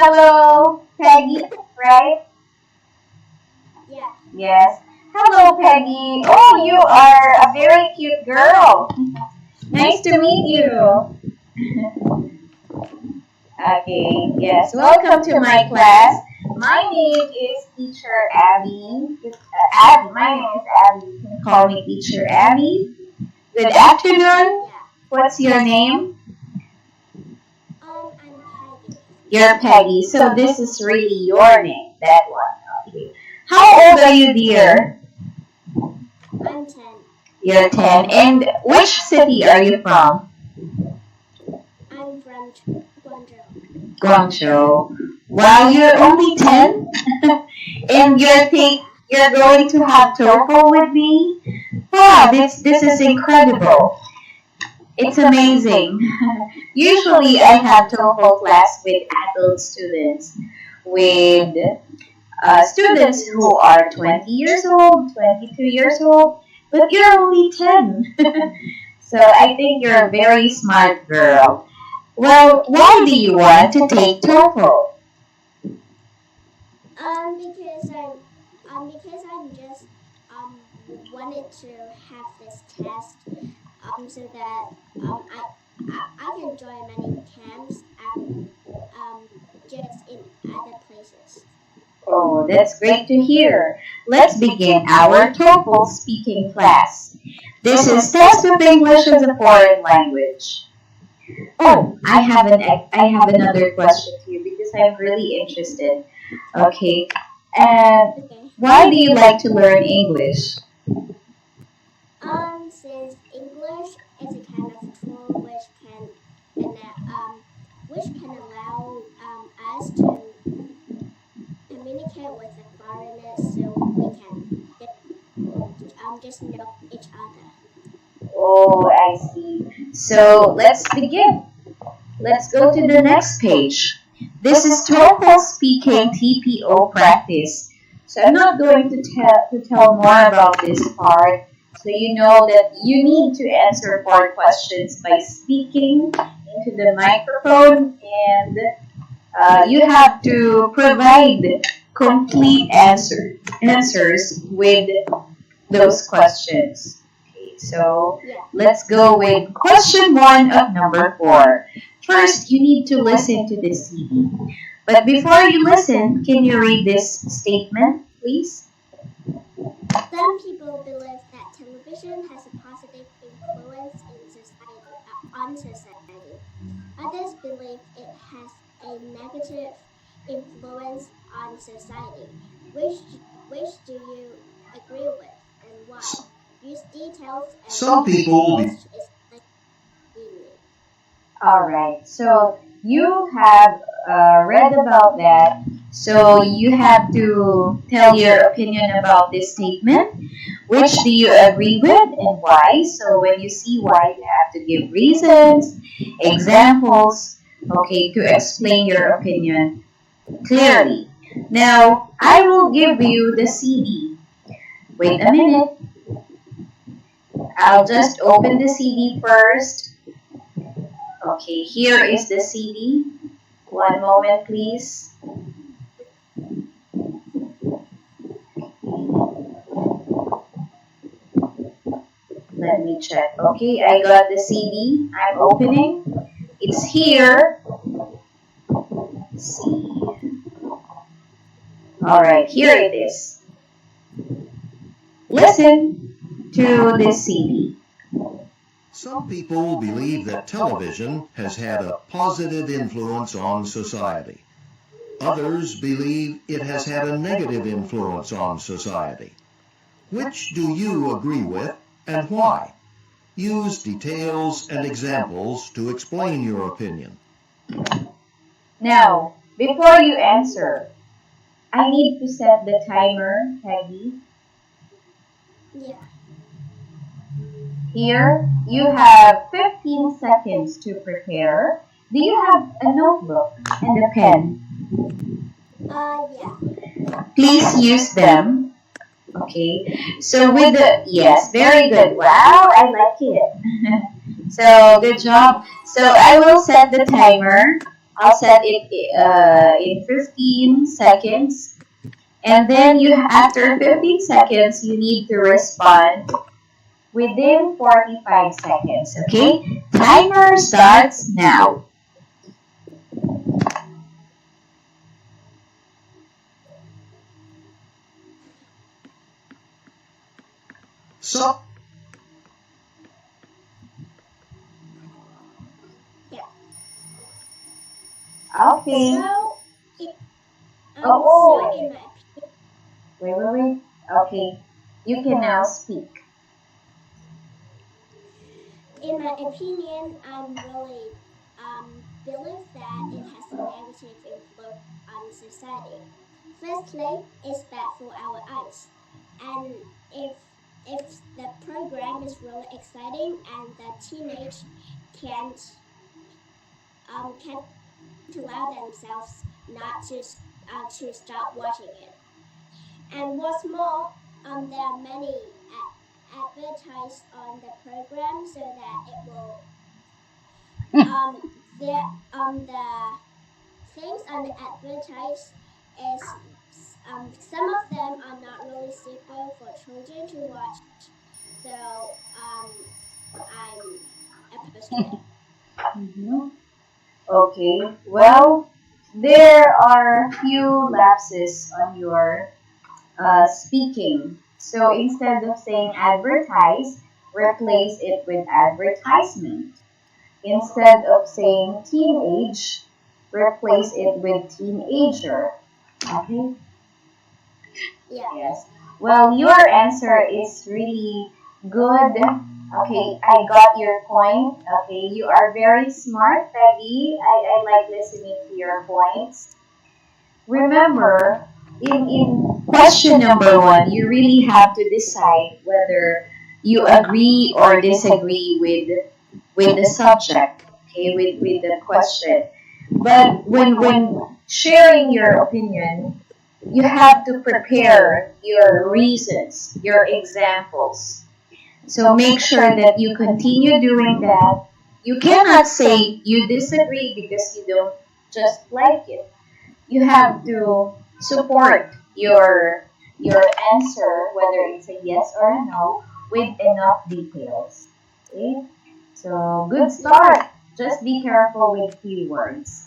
hello, Peggy, right? Yeah. Yes. Hello, Peggy. Oh, you are a very cute girl. Nice to meet you. Okay, yes. Welcome to my class. My name is Teacher Abby. Abby. My name is Abby. You can call me Teacher Abby. Good afternoon. Yeah. What's your name? I'm Peggy. You're Peggy. So this is really your name, that one. Okay. How old are you, dear? I'm 10. You're 10. And which city are you from? I'm from Guangzhou. Guangzhou. Wow, you're only 10? And you're going to have TOEFL with me? Wow, this is incredible. It's amazing. Usually I have TOEFL class with adult students, with students who are 20 years old, 22 years old, but you're only 10. So I think you're a very smart girl. Well, why do you want to take TOEFL? Because I'm just wanted to have this test so that I can join many camps just in other places. Oh, that's great to hear. Let's begin our TOEFL speaking class. This is Test of English as a Foreign Language. Oh, I have another question to you because I'm really interested. Okay. And Okay. why do you like to learn English? Since English is a kind of tool which can allow us to communicate with the foreigners, so we can just know each other. Oh, I see. So let's begin. Let's go to the next page. This is TOEFL speaking TPO practice. So I'm not going to tell more about this part. So you know that you need to answer 4 questions by speaking into the microphone, and you have to provide complete answers with those questions. Okay, so Yeah. let's go with question 1 of number 4. First, you need to listen to the CD. But before you listen, can you read this statement, please? Some people believe that television has a positive influence on society. Others believe it has a negative influence on society. Which do you agree with and why? Use details and Some people be English is like evening. All right. So you have read about that. So you have to tell your opinion about this statement. Which do you agree with and why? So when you see why, you have to give reasons, examples, okay, to explain your opinion clearly. Now, I will give you the CD. Wait a minute. I'll just open the CD first. Okay, here is the CD. One moment, please. Let me check. Okay, I got the CD. I'm opening. It's here. Let's see. Alright, here it is. Listen to this CD. Some people believe that television has had a positive influence on society. Others believe it has had a negative influence on society. Which do you agree with and why? Use details and examples to explain your opinion. Now, before you answer, I need to set the timer, Peggy. Yeah. Here, you have 15 seconds to prepare. Do you have a notebook and a pen? Yeah. Please use them. Okay. So with the, yes, very good. Wow, I like it. So good job. So I will set the timer I'll set it in 15 seconds. And then after 15 seconds, you need to respond within 45 seconds. Okay? Timer starts now. So, Okay. So, it, Oh, so in my wait. Okay. You can now speak. opinion, I'm really believe that it has a negative influence on society. Firstly, it's bad for our eyes, and if the program is really exciting and the teenage can't allow themselves not to stop watching it. And what's more, there are many advertised on the program so that it will there the things on the advertise is some of them are not really suitable for children to watch. So I'm opposed to it. Mhm. Okay. Well, there are few lapses on your speaking. So instead of saying advertise, replace it with advertisement. Instead of saying teenage, replace it with teenager. Okay? Yeah. Yes. Well, your answer is really good. Okay, I got your point. Okay, you are very smart, Peggy. I like listening to your points. Remember, in question number one, you really have to decide whether you agree or disagree with the subject, okay, with the question. But when sharing your opinion, you have to prepare your reasons, your examples. So make sure that you continue doing that. You cannot say you disagree because you don't just like it. You have to support your answer, whether it's a yes or a no, with enough details. Okay? So good start. Just be careful with keywords.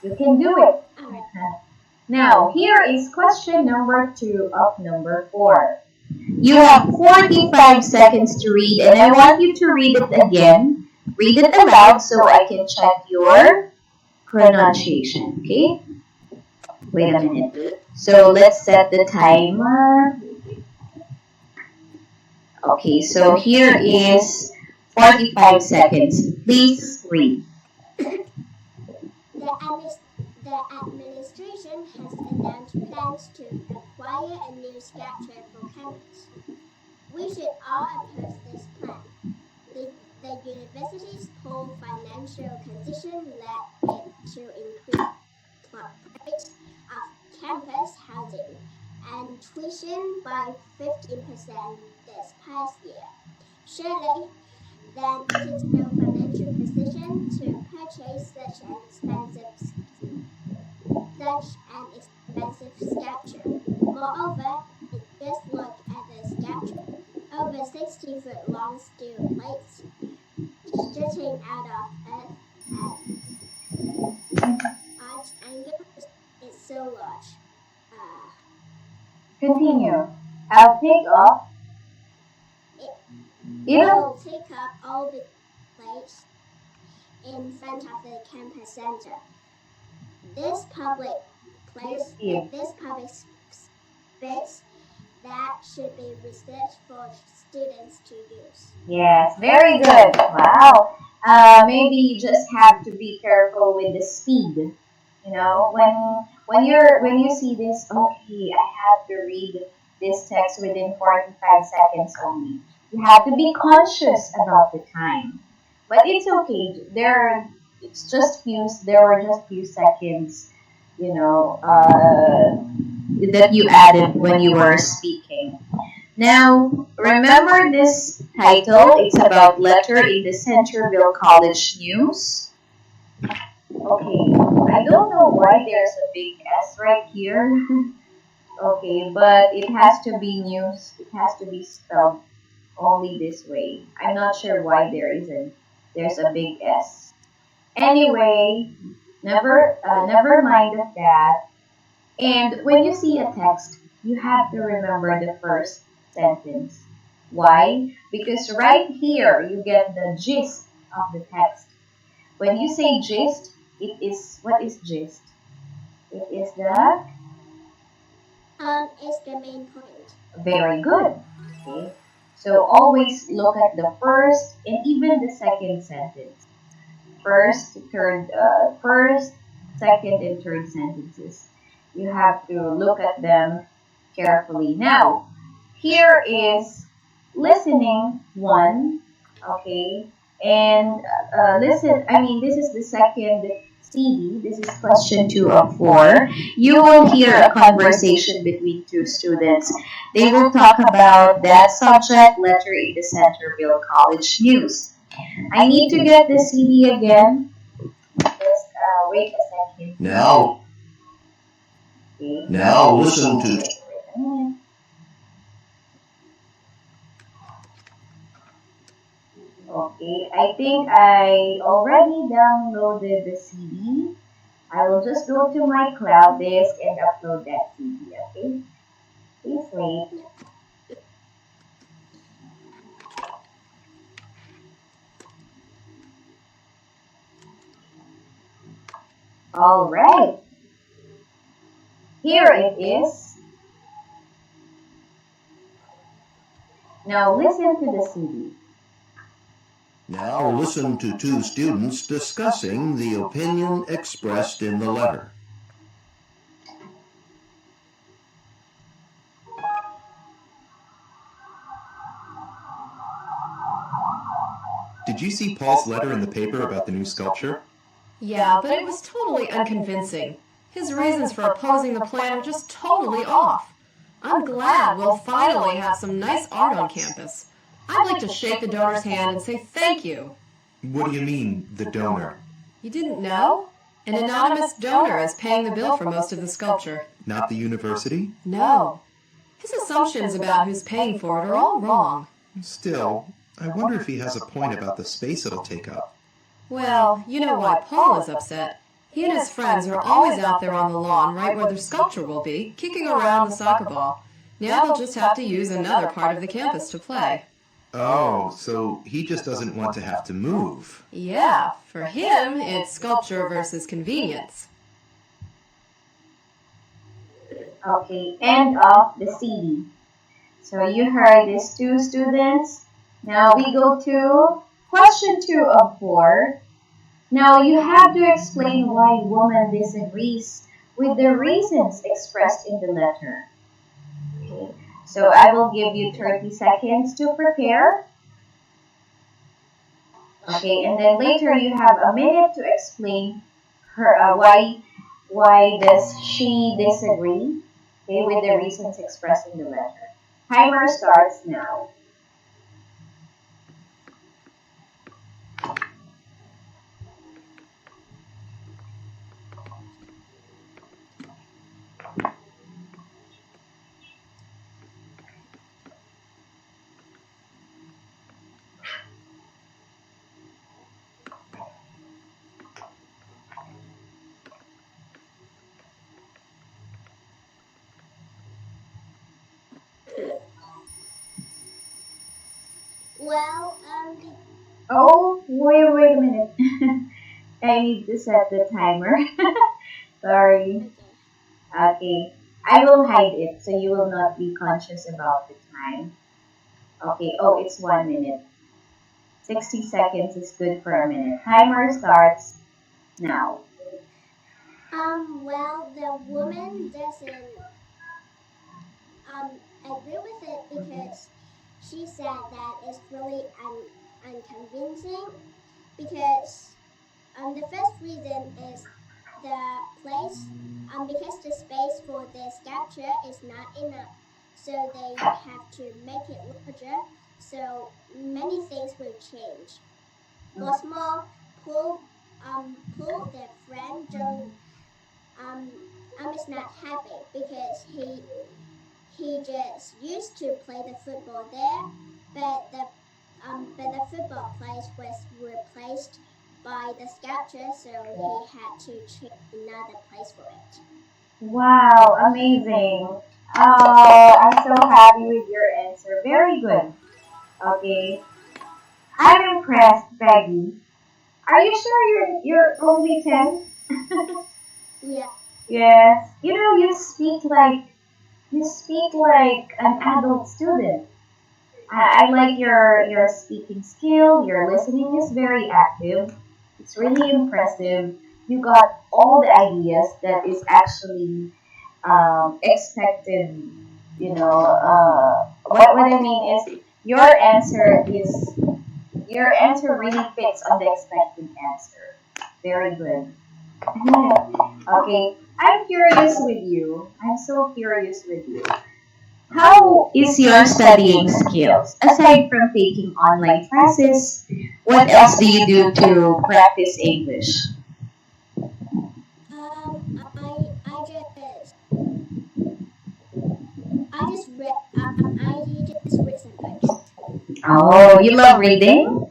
You can do it. All right. Now, here is question number 2 of number 4. You have 45 seconds to read, and I want you to read it again. Read it aloud so I can check your pronunciation. Okay? Wait a minute. So let's set the timer. Okay, so here is 45 seconds. Please read. The, the administration has announced plans to acquire a new structure for campus. We should all oppose this plan. The university's poor financial condition led it to increase price of campus housing and tuition by 15% this past year. Surely, then it is no financial position to purchase such an expensive sculpture. Moreover, just look at the sculpture. Over 60-foot long steel plates jutting out of earth at arch angle is so large. Uh, Continue. I'll take off. it You know, will take up all the plates in front of the campus center. This public this public space that should be reserved for students to use. yes, very good. Wow. Maybe you just have to be careful with the speed. You know, when you see this, okay, I have to read this text within 45 seconds only. You have to be conscious about the time. But it's okay. There were just few seconds, you know, that you added when you were speaking. Now, remember this title? It's about letter in the Centerville College News. Okay, I don't know why there's a big S right here. Okay, but it has to be news. It has to be spelled only this way. I'm not sure why there's a big S. Anyway, never mind of that. And when you see a text, you have to remember the first sentence. Why? Because right here you get the gist of the text. When you say gist, it is what is gist? It is the Is the main point. very good. Okay. So always look at the first and even the second sentence. First, second, and third sentences. You have to look at them carefully. Now, here is listening one, okay, and listen. I mean, this is the second CD. This is question 2 of 4. You will hear a conversation between two students. They will talk about that subject, letter in the Centerville College News. I need to get the CD again. Just wait a second. Now, Okay. now listen to. Wait a minute. Okay, I think I already downloaded the CD. I will just go to my cloud disk and upload that CD, okay? Please wait. Alright, here it is. Now listen to the CD. Now listen to two students discussing the opinion expressed in the letter. Did you see Paul's letter in the paper about the new sculpture? Yeah, but it was totally unconvincing. His reasons for opposing the plan are just totally off. I'm glad we'll finally have some nice art on campus. I'd like to shake the donor's hand and say thank you. What do you mean, the donor? You didn't know? An anonymous donor is paying the bill for most of the sculpture. Not the university? No. His assumptions about who's paying for it are all wrong. Still, I wonder if he has a point about the space it'll take up. Well, you know why Paul is upset. He and his friends are always out there on the lawn right where their sculpture will be, kicking around the soccer ball. Now they'll just have to use another part of the campus to play. Oh, so he just doesn't want to have to move. Yeah, for him, it's sculpture versus convenience. Okay, end of the CD. So you heard these two students. Now we go to question 2 of 4. Now you have to explain why woman disagrees with the reasons expressed in the letter. Okay, so I will give you 30 seconds to prepare. Okay, and then later you have a minute to explain her why does she disagree, okay, with the reasons expressed in the letter. Timer starts now. Well, Oh, wait a minute. I need to set the timer. Sorry. okay. Okay. I will hide it so you will not be conscious about the time. Okay. Oh, it's 1 minute. 60 seconds is good for a minute. Timer starts now. Well, the woman doesn't agree with it because she said that it's really unconvincing because the first reason is the place because the space for the sculpture is not enough, so they have to make it larger, so many things will change. For small pool Paul, their friend, don't is not happy because he just used to play the football there, but the football place was replaced by the sculpture, so he had to choose another place for it. Wow, amazing. I'm so happy with your answer. Very good. Okay. I'm impressed, Peggy. Are you sure you're only 10? Yeah. Yes. You know, you speak like an adult student. I like your speaking skill. Your listening is very active. It's really impressive. You got all the ideas that is actually expected. What I mean is your answer really fits on the expected answer. Very good. Okay, I'm curious with you. I'm so curious with you. How is your studying skills? Aside from taking online classes, what else do you do to practice English? I just read some books. Oh, you love reading?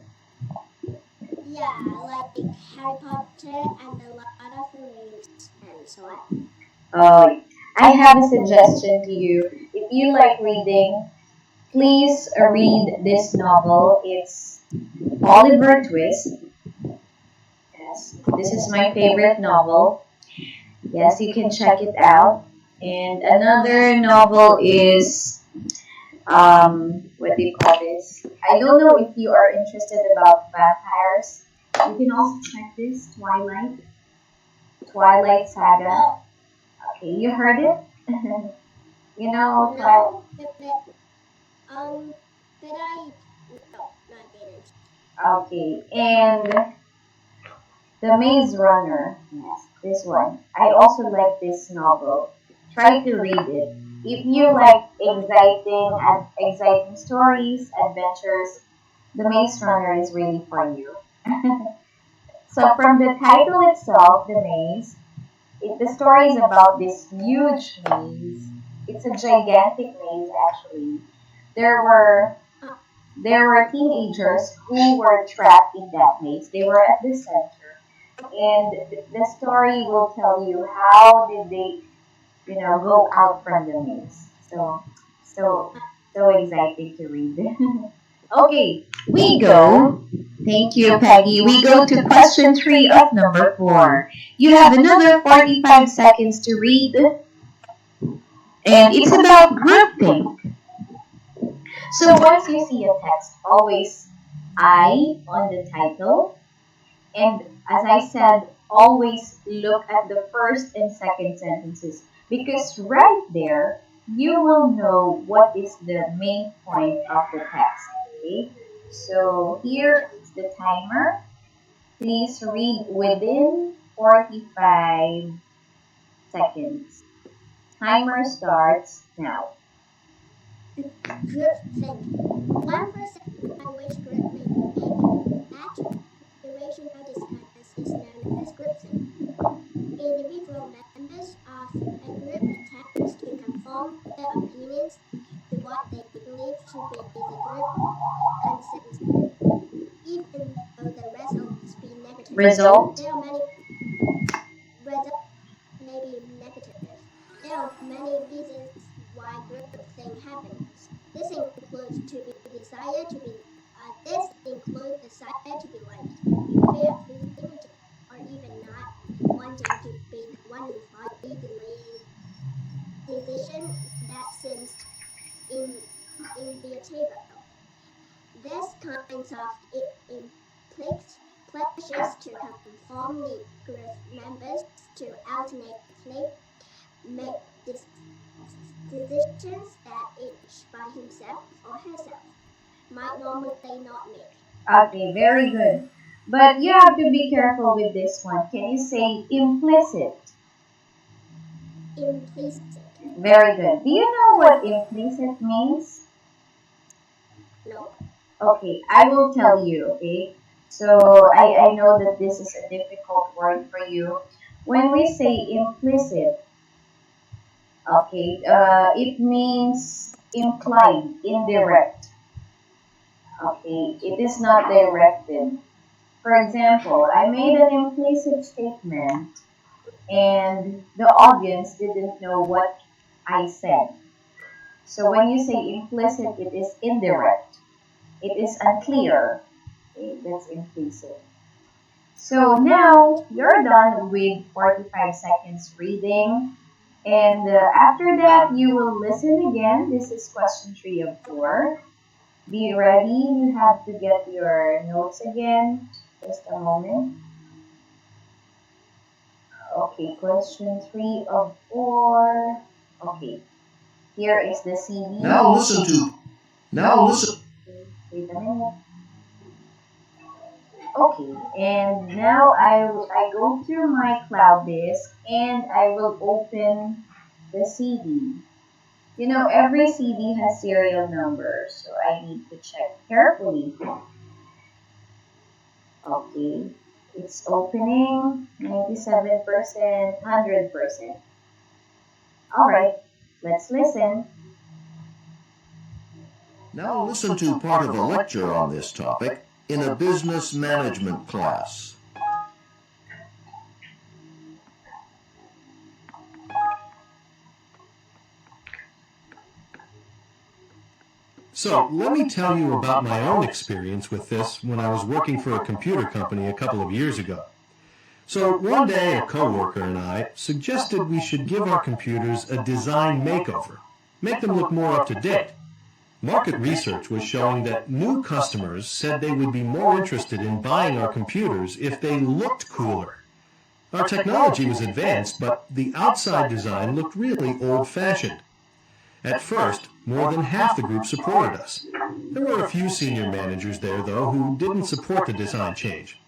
Yeah, like Harry Potter and a lot of the Rings and so on. Oh, I have a suggestion to you. If you like reading, please read this novel. It's Oliver Twist. Yes, this is my favorite novel. Yes, you can check it out. And another novel is what do you call this? I don't know if you are interested about vampires. You can also check this Twilight Saga. Okay, you heard it? You know, No, um, but no, not didn't. okay, and The Maze Runner. Yes, this one. I also like this novel. Try to read it. If you like exciting stories, adventures, The Maze Runner is really for you. So from the title itself, The Maze, the story is about this huge maze. It's a gigantic maze actually. There were there were teenagers who were trapped in that maze. They were at the center, and the story will tell you how did they, go out from the maze. So, so exciting to read. Okay, we go. Thank you, Peggy. We go to question 3 of number 4. You have another 45 seconds to read, and it's about groupthink. So once you see a text, always I on the title, and as I said, always look at the first and second sentences because right there you will know what is the main point of the text. Okay? So here is the timer. Please read within 45 seconds. Timer starts now. Groupthink. One person by which group may make. That duration I discuss is known as groupthink. Individual members of a group tend to conform their opinions to what they believe to be the group consensus, even though the results be negative. Result. There are many results may be negative. There are many reasons why groupthink happens. This includes to be desire to be this includes desire to be liked, fear of losing a job, or even not wanting to be the one involved in a decision that seems in inevitable. This kinds of implies pledges to conform the group members to alternately make decisions that each by himself or herself might normally not make. Okay, very good. But you have to be careful with this one. Can you say implicit? Implicit. Very good. Do you know what implicit means? No. Okay, I will tell you, okay? So I know that this is a difficult word for you. When we say implicit, okay, it means implied, indirect. Okay, it is not directed. For example, I made an implicit statement and the audience didn't know what I said. So when you say implicit, it is indirect. It is unclear. Okay, that's implicit. So now you're done with 45 seconds reading. And after that, you will listen again. This is question 3 of 4. Be ready. You have to get your notes again. Just a moment. Okay, question 3 of 4. Okay, here is the CD. Now listen to, now listen. Wait a minute. Okay, and now I go to my cloud disk and I will open the CD. You know, every CD has serial numbers, so I need to check carefully. Okay, it's opening 97%, 100%. Alright, let's listen. Now listen to part of a lecture on this topic in a business management class. So, let me tell you about my own experience with this when I was working for a computer company a couple of years ago. So, one day a coworker and I suggested we should give our computers a design makeover, make them look more up to date. Market research was showing that new customers said they would be more interested in buying our computers if they looked cooler. Our technology was advanced, but the outside design looked really old-fashioned. At first, more than half the group supported us. There were a few senior managers there, though, who didn't support the design change.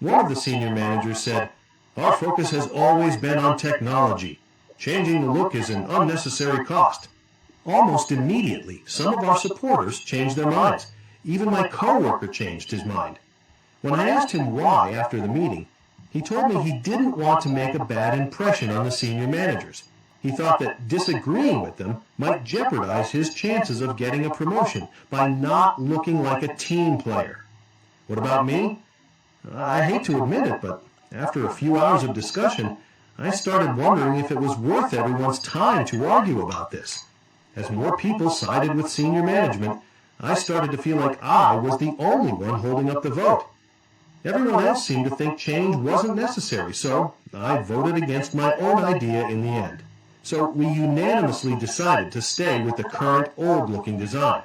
One of the senior managers said, "Our focus has always been on technology. Changing the look is an unnecessary cost." Almost immediately, some of our supporters changed their minds. Even my coworker changed his mind. When I asked him why after the meeting, he told me he didn't want to make a bad impression on the senior managers. He thought that disagreeing with them might jeopardize his chances of getting a promotion by not looking like a team player. What about me? I hate to admit it, but after a few hours of discussion, I started wondering if it was worth everyone's time to argue about this. As more people sided with senior management, I started to feel like I was the only one holding up the vote. Everyone else seemed to think change wasn't necessary, so I voted against my own idea in the end. So we unanimously decided to stay with the current old-looking design.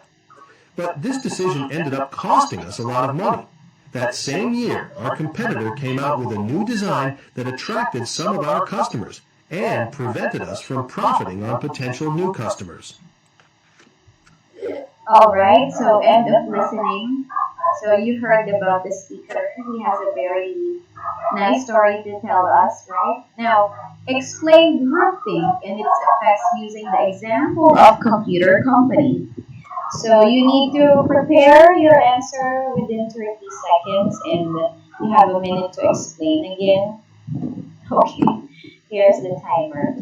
But this decision ended up costing us a lot of money. That same year, our competitor came out with a new design that attracted some of our customers and prevented us from profiting on potential new customers. Alright, so end of listening. So you heard about the speaker. He has a very nice story to tell us, right? Now, explain groupthink and its effects using the example of computer company. So you need to prepare your answer within 30 seconds and you have a minute to explain again. Okay, here's the timer.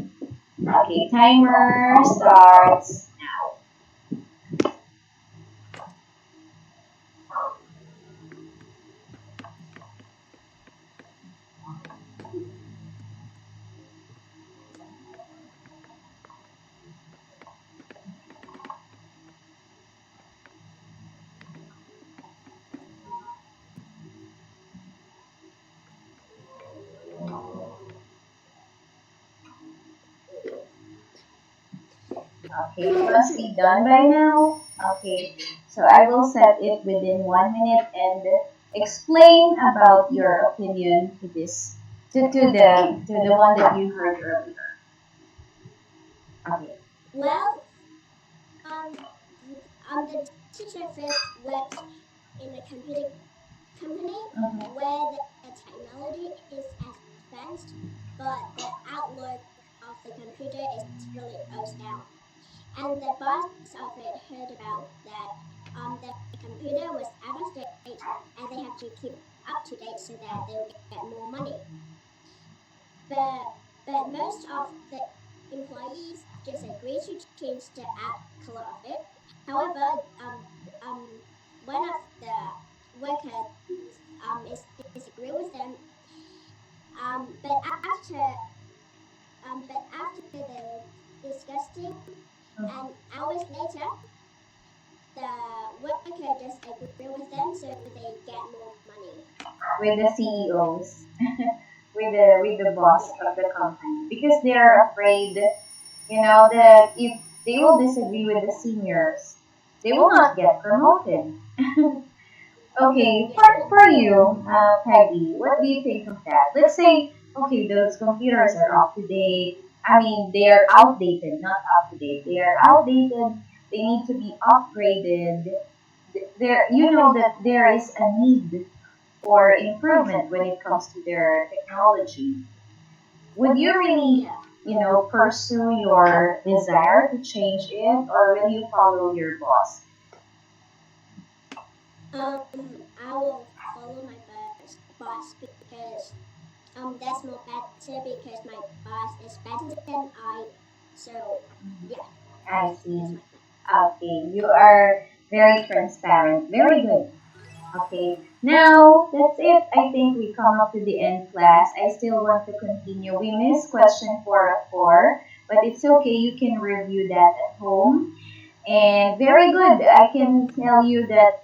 Okay, timer starts. Okay, you must be done by now. Okay, so I will set it within 1 minute and explain about your opinion to this to the one that you heard earlier. Okay. Well, um, the teacher first worked in a computer company where the technology is advanced, but the outlook of the computer is really old style. And the boss of it heard about that their computer was out of date and they have to keep up to date so that they will get more money. But most of the employees just agree to change the app color of it. However, one of the workers is disagree with them. But after the discussing, and hours later, the worker just agree with them, so they get more money. With the CEOs, with the boss of the company, because they are afraid, that if they will disagree with the seniors, they will not get promoted. Okay, for you, Peggy, what do you think of that? Let's say, okay, those computers are up to date. I mean, they are outdated, not up to date. They are outdated. They need to be upgraded. There, that there is a need for improvement when it comes to their technology. Would you really, pursue your desire to change it, or will you follow your boss? I will follow my boss because that's more better because my boss is better than I. So yeah, I that's see. my plan. Okay, you are very transparent. Very good. Okay, now that's it. I think we come up to the end, class. I still want to continue. We missed question 4 of 4, but it's okay. You can review that at home. And very good. I can tell you that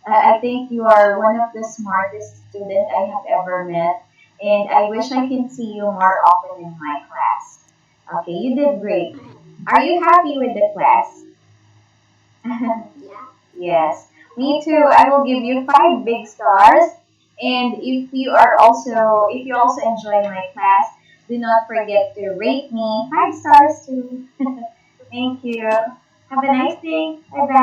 I think you are one of the smartest students I have ever met. And I wish I can see you more often in my class. Okay, you did great. Are you happy with the class? Yeah. Yes, me too. I will give you 5 big stars. And if you also enjoy my class, do not forget to rate me 5 stars too. Thank you. Have a nice day. Bye bye.